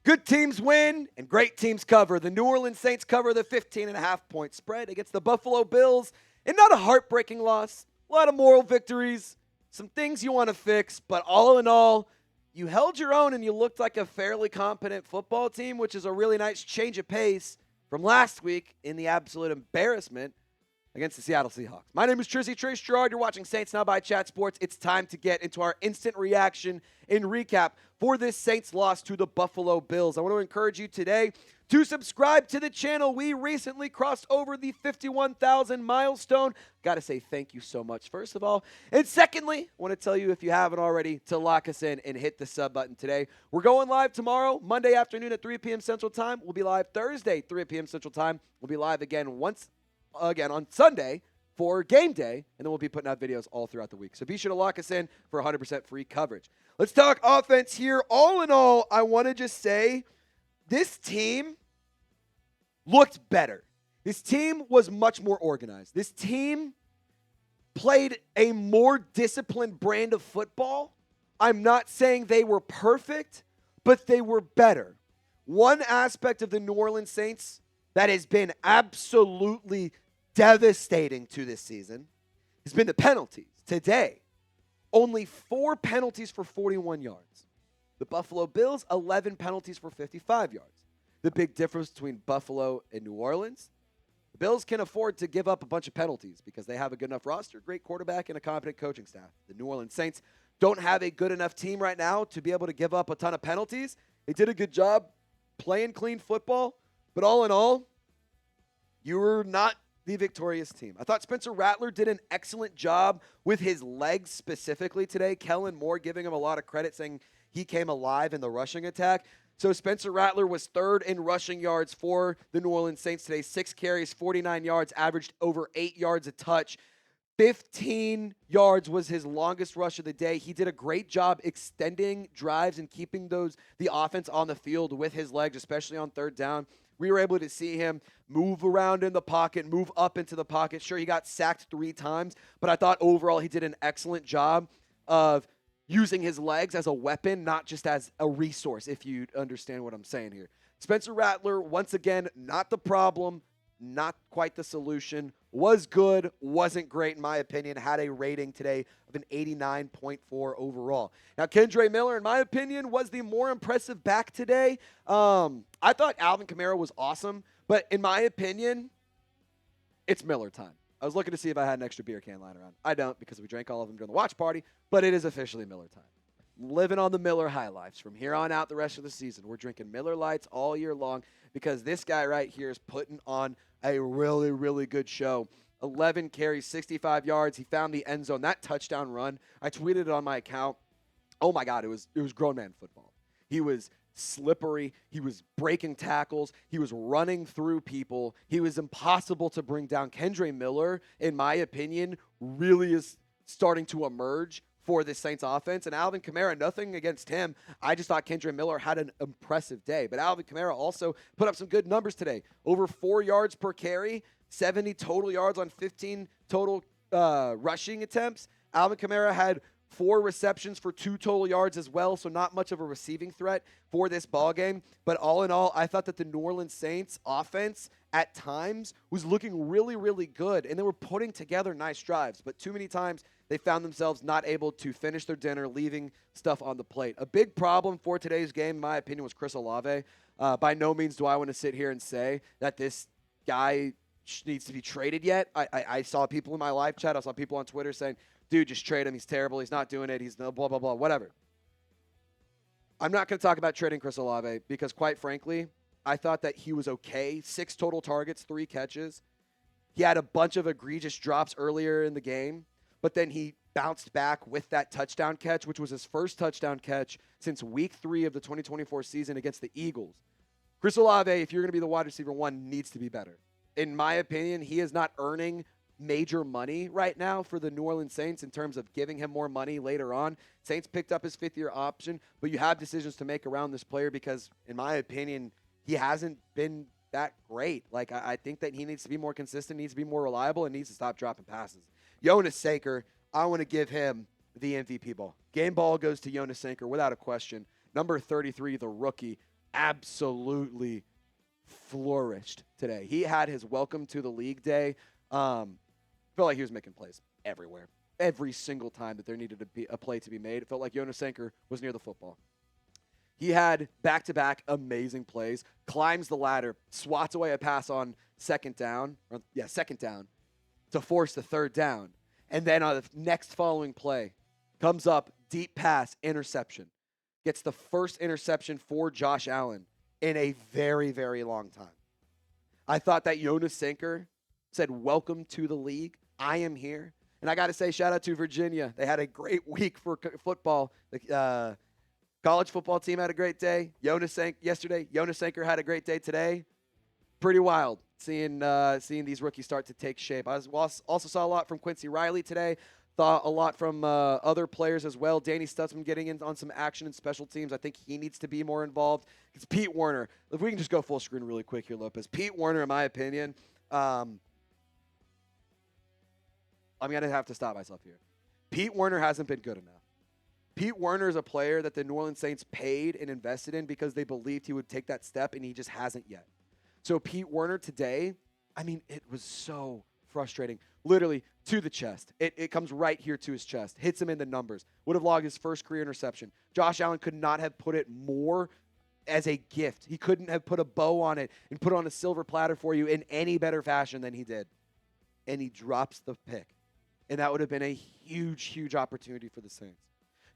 Good teams win and great teams cover. The New Orleans Saints cover the 15.5-point spread against the Buffalo Bills. And not a heartbreaking loss. A lot of moral victories. Some things you want to fix. But all in all, you held your own and you looked like a fairly competent football team, which is a really nice change of pace from last week in the absolute embarrassment against the Seattle Seahawks. My name is Trace Girouard. You're watching Saints Now by Chat Sports. It's time to get into our instant reaction and recap for this Saints loss to the Buffalo Bills. I want to encourage you today to subscribe to the channel. We recently crossed over the 51,000 milestone. Got to say thank you so much, first of all. And secondly, I want to tell you, if you haven't already, to lock us in and hit the sub button today. We're going live tomorrow, Monday afternoon at 3 p.m. Central Time. We'll be live Thursday, 3 p.m. Central Time. We'll be live again on Sunday for game day, and then we'll be putting out videos all throughout the week. So be sure to lock us in for 100% free coverage. Let's talk offense here. All in all, I want to just say this team looked better. This team was much more organized. This team played a more disciplined brand of football. I'm not saying they were perfect, but they were better. One aspect of the New Orleans Saints that has been absolutely devastating to this season has been the penalties. Today, only 4 penalties for 41 yards. The Buffalo Bills, 11 penalties for 55 yards. The big difference between Buffalo and New Orleans, the Bills can afford to give up a bunch of penalties because they have a good enough roster, great quarterback, and a competent coaching staff. The New Orleans Saints don't have a good enough team right now to be able to give up a ton of penalties. They did a good job playing clean football, but all in all, you were not the victorious team. I thought Spencer Rattler did an excellent job with his legs specifically today. Kellen Moore giving him a lot of credit, saying he came alive in the rushing attack. So Spencer Rattler was third in rushing yards for the New Orleans Saints today. 6 carries, 49 yards, averaged over 8 yards a touch. 15 yards was his longest rush of the day. He did a great job extending drives and keeping the offense on the field with his legs, especially on third down. We were able to see him move around in the pocket, move up into the pocket. Sure, he got sacked 3 times, but I thought overall he did an excellent job of using his legs as a weapon, not just as a resource, if you understand what I'm saying here. Spencer Rattler, once again, not the problem, not quite the solution. Was good, wasn't great in my opinion. Had a rating today of an 89.4 overall. Now, Kendre Miller, in my opinion, was the more impressive back today. I thought Alvin Kamara was awesome, but in my opinion, it's Miller time. I was looking to see if I had an extra beer can lying around. I don't, because we drank all of them during the watch party, but it is officially Miller time. Living on the Miller high lives from here on out the rest of the season. We're drinking Miller Lights all year long because this guy right here is putting on a really, really good show. 11 carries, 65 yards. He found the end zone. That touchdown run, I tweeted it on my account. Oh, my God, it was grown man football. He was slippery. He was breaking tackles. He was running through people. He was impossible to bring down. Kendre Miller, in my opinion, really is starting to emerge for the Saints offense. And Alvin Kamara, nothing against him. I just thought Kendre Miller had an impressive day. But Alvin Kamara also put up some good numbers today. Over 4 yards per carry, 70 total yards on 15 total rushing attempts. Alvin Kamara had 4 receptions for 2 total yards as well, so not much of a receiving threat for this ballgame. But all in all, I thought that the New Orleans Saints offense at times was looking really, really good, and they were putting together nice drives. But too many times they found themselves not able to finish their dinner, leaving stuff on the plate. A big problem for today's game, in my opinion, was Chris Olave. By no means do I want to sit here and say that this guy needs to be traded yet. I saw people in my live chat, I saw people on Twitter saying, dude, just trade him. He's terrible. He's not doing it. He's no blah, blah, blah, whatever. I'm not going to talk about trading Chris Olave because, quite frankly, I thought that he was okay. 6 total targets, 3 catches. He had a bunch of egregious drops earlier in the game, but then he bounced back with that touchdown catch, which was his first touchdown catch since week 3 of the 2024 season against the Eagles. Chris Olave, if you're going to be the wide receiver 1, needs to be better. In my opinion, he is not earning major money right now for the New Orleans Saints in terms of giving him more money later on. Saints picked up his 5th-year option, but you have decisions to make around this player because, in my opinion, he hasn't been that great. Like, I think that he needs to be more consistent, needs to be more reliable, and needs to stop dropping passes. Jonas Sanker, I want to give him the MVP ball. Game ball goes to Jonas Sanker without a question. Number 33, the rookie. absolutely flourished today. He had his welcome to the league day. Felt like he was making plays everywhere. Every single time that there needed to be a play to be made, it felt like Jonas Sanker was near the football. He had back-to-back amazing plays, climbs the ladder, swats away a pass on second down to force the third down. And then on the next following play, comes up, deep pass, interception. Gets the first interception for Josh Allen in a very, very long time. I thought that Jonas Sanker said, welcome to the league. I am here. And I got to say, shout out to Virginia. They had a great week for football. The college football team had a great day. Yesterday. Jonas Sanker had a great day today. Pretty wild seeing these rookies start to take shape. I also saw a lot from Quincy Riley today. Thought a lot from other players as well. Danny Stutzman getting in on some action in special teams. I think he needs to be more involved. It's Pete Werner. If we can just go full screen really quick here, Lopez. Pete Werner, in my opinion, I'm going to have to stop myself here. Pete Werner hasn't been good enough. Pete Werner is a player that the New Orleans Saints paid and invested in because they believed he would take that step, and he just hasn't yet. So Pete Werner today, I mean, it was so frustrating. Literally to the chest. It comes right here to his chest. Hits him in the numbers. Would have logged his first career interception. Josh Allen could not have put it more as a gift. He couldn't have put a bow on it and put it on a silver platter for you in any better fashion than he did. And he drops the pick. And that would have been a huge, huge opportunity for the Saints.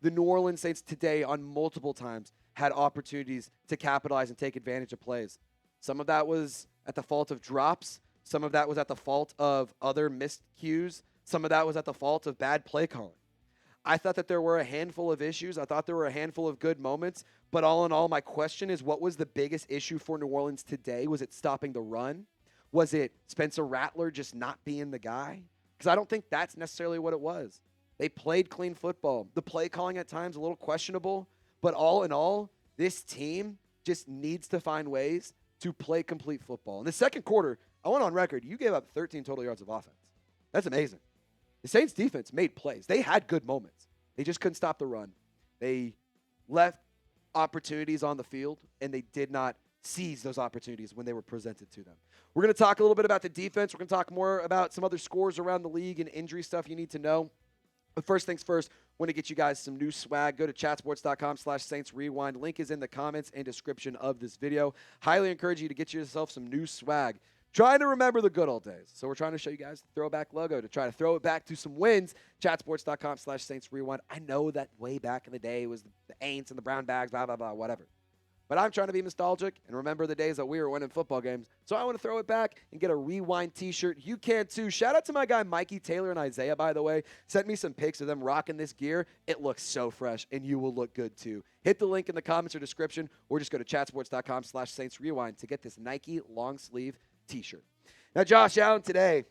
The New Orleans Saints today on multiple times had opportunities to capitalize and take advantage of plays. Some of that was at the fault of drops. Some of that was at the fault of other missed cues. Some of that was at the fault of bad play calling. I thought that there were a handful of issues. I thought there were a handful of good moments. But all in all, my question is, what was the biggest issue for New Orleans today? Was it stopping the run? Was it Spencer Rattler just not being the guy? Because I don't think that's necessarily what it was. They played clean football. The play calling at times a little questionable. But all in all, this team just needs to find ways to play complete football. In the second quarter, I went on record, you gave up 13 total yards of offense. That's amazing. The Saints defense made plays. They had good moments. They just couldn't stop the run. They left opportunities on the field, and they did not seize those opportunities when they were presented to them. We're going to talk a little bit about the defense. We're going to talk more about some other scores around the league and injury stuff you need to know. But first things first, want to get you guys some new swag. Go to chatsports.com/Saints Rewind. Link is in the comments and description of this video. Highly encourage you to get yourself some new swag. Trying to remember the good old days. So we're trying to show you guys the throwback logo to try to throw it back to some wins. Chatsports.com/Saints Rewind. I know that way back in the day it was the Aints and the brown bags, blah, blah, blah, whatever. But I'm trying to be nostalgic and remember the days that we were winning football games. So I want to throw it back and get a Rewind t-shirt. You can too. Shout out to my guy Mikey Taylor and Isaiah, by the way. Sent me some pics of them rocking this gear. It looks so fresh, and you will look good too. Hit the link in the comments or description, or just go to chatsports.com/Saints Rewind to get this Nike long sleeve t-shirt. Now, Josh Allen today,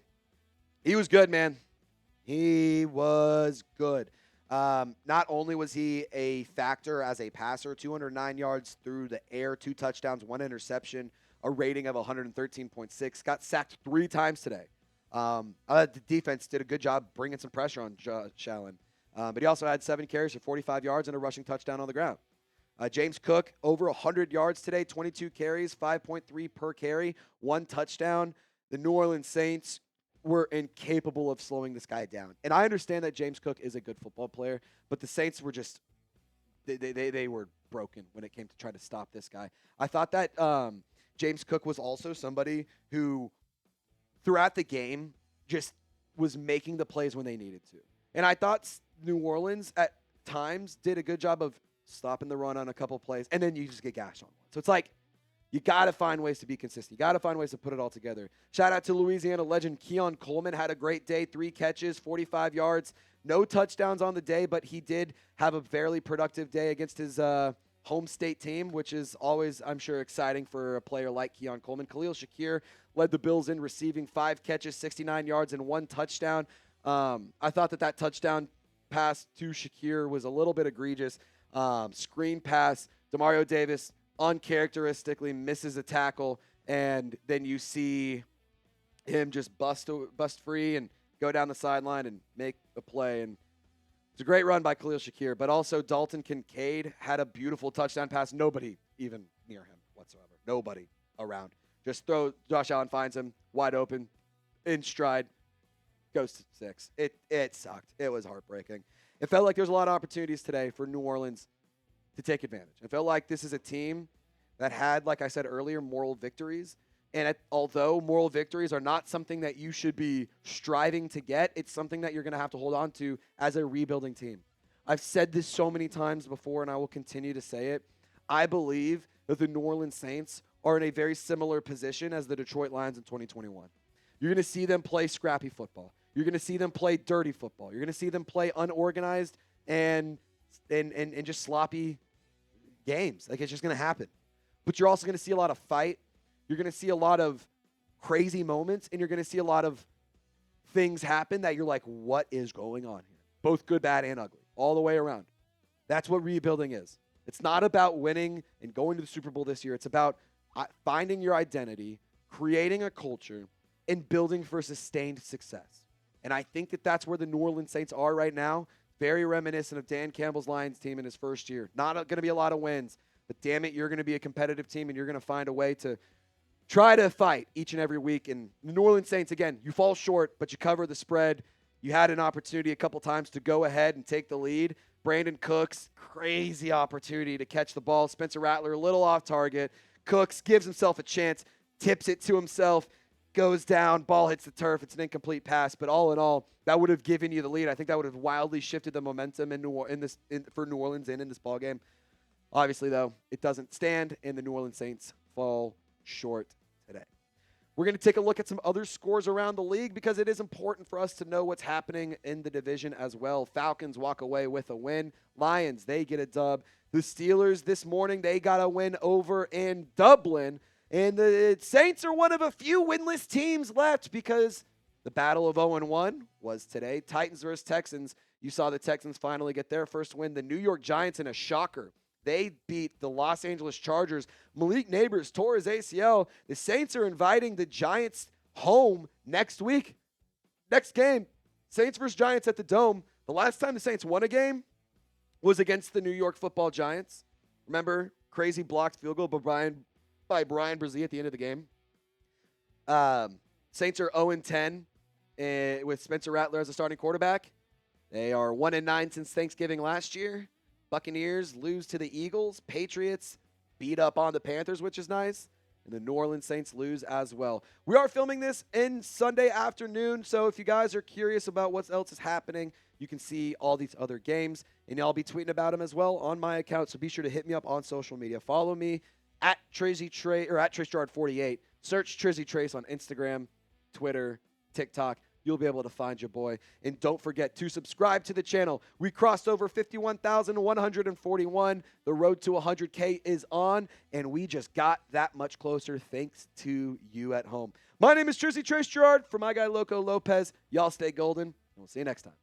he was good, man. He was good. Not only was he a factor as a passer, 209 yards through the air, 2 touchdowns, 1 interception, a rating of 113.6. Got sacked 3 times today. The defense did a good job bringing some pressure on Josh Allen. But he also had 7 carries for 45 yards and a rushing touchdown on the ground. James Cook, over 100 yards today, 22 carries, 5.3 per carry, 1 touchdown. The New Orleans Saints were incapable of slowing this guy down. And I understand that James Cook is a good football player, but the Saints were just they were broken when it came to try to stop this guy. I thought that James Cook was also somebody who, throughout the game, just was making the plays when they needed to. And I thought New Orleans, at times, did a good job of stopping the run on a couple plays, and then you just get gashed on one. So it's like, you got to find ways to be consistent. You got to find ways to put it all together. Shout out to Louisiana legend Keon Coleman. Had a great day, 3 catches, 45 yards. No touchdowns on the day, but he did have a fairly productive day against his home state team, which is always, I'm sure, exciting for a player like Keon Coleman. Khalil Shakir led the Bills in receiving 5 catches, 69 yards, and 1 touchdown. I thought that touchdown pass to Shakir was a little bit egregious. Screen pass, Demario Davis uncharacteristically misses a tackle, and then you see him just bust free and go down the sideline and make a play. And it's a great run by Khalil Shakir, but also Dalton Kincaid had a beautiful touchdown pass. Nobody even near him whatsoever. Nobody around. Just throw. Josh Allen finds him wide open, in stride, goes to 6. It sucked. It was heartbreaking. It felt like there was a lot of opportunities today for New Orleans to take advantage. It felt like this is a team that had, like I said earlier, moral victories. And although moral victories are not something that you should be striving to get, it's something that you're going to have to hold on to as a rebuilding team. I've said this so many times before, and I will continue to say it. I believe that the New Orleans Saints are in a very similar position as the Detroit Lions in 2021. You're going to see them play scrappy football. You're going to see them play dirty football. You're going to see them play unorganized and just sloppy games. Like, it's just going to happen. But you're also going to see a lot of fight. You're going to see a lot of crazy moments, and you're going to see a lot of things happen that you're like, what is going on here? Both good, bad, and ugly, all the way around. That's what rebuilding is. It's not about winning and going to the Super Bowl this year. It's about finding your identity, creating a culture, and building for sustained success. And I think that that's where the New Orleans Saints are right now. Very reminiscent of Dan Campbell's Lions team in his first year. Not going to be a lot of wins, but damn it, you're going to be a competitive team, and you're going to find a way to try to fight each and every week. And the New Orleans Saints, again, you fall short, but you cover the spread. You had an opportunity a couple times to go ahead and take the lead. Brandon Cooks, crazy opportunity to catch the ball. Spencer Rattler, a little off target. Cooks gives himself a chance, tips it to himself, goes down, ball hits the turf. It's an incomplete pass, but all in all, that would have given you the lead. I think that would have wildly shifted the momentum for New Orleans in this ball game. Obviously, though, it doesn't stand, and the New Orleans Saints fall short today. We're going to take a look at some other scores around the league because it is important for us to know what's happening in the division as well. Falcons walk away with a win. Lions, they get a dub. The Steelers this morning, they got a win over in Dublin. And the Saints are one of a few winless teams left because the battle of 0-1 was today. Titans versus Texans. You saw the Texans finally get their first win. The New York Giants in a shocker. They beat the Los Angeles Chargers. Malik Neighbors tore his ACL. The Saints are inviting the Giants home next week. Next game, Saints versus Giants at the Dome. The last time the Saints won a game was against the New York Football Giants. Remember, crazy blocked field goal by Brian Brzee at the end of the game. Saints are 0-10 with Spencer Rattler as a starting quarterback. They are 1-9 since Thanksgiving last year. Buccaneers lose to the Eagles. Patriots beat up on the Panthers, which is nice. And the New Orleans Saints lose as well. We are filming this in Sunday afternoon, so if you guys are curious about what else is happening, you can see all these other games, and I'll be tweeting about them as well on my account, so be sure to hit me up on social media. Follow me at Trace Girouard 48. Search Trizzy Trace on Instagram, Twitter, TikTok. You'll be able to find your boy. And don't forget to subscribe to the channel. We crossed over 51,141. The road to 100K is on, and we just got that much closer thanks to you at home. My name is Trace Girouard for my guy Loco Lopez. Y'all stay golden, and we'll see you next time.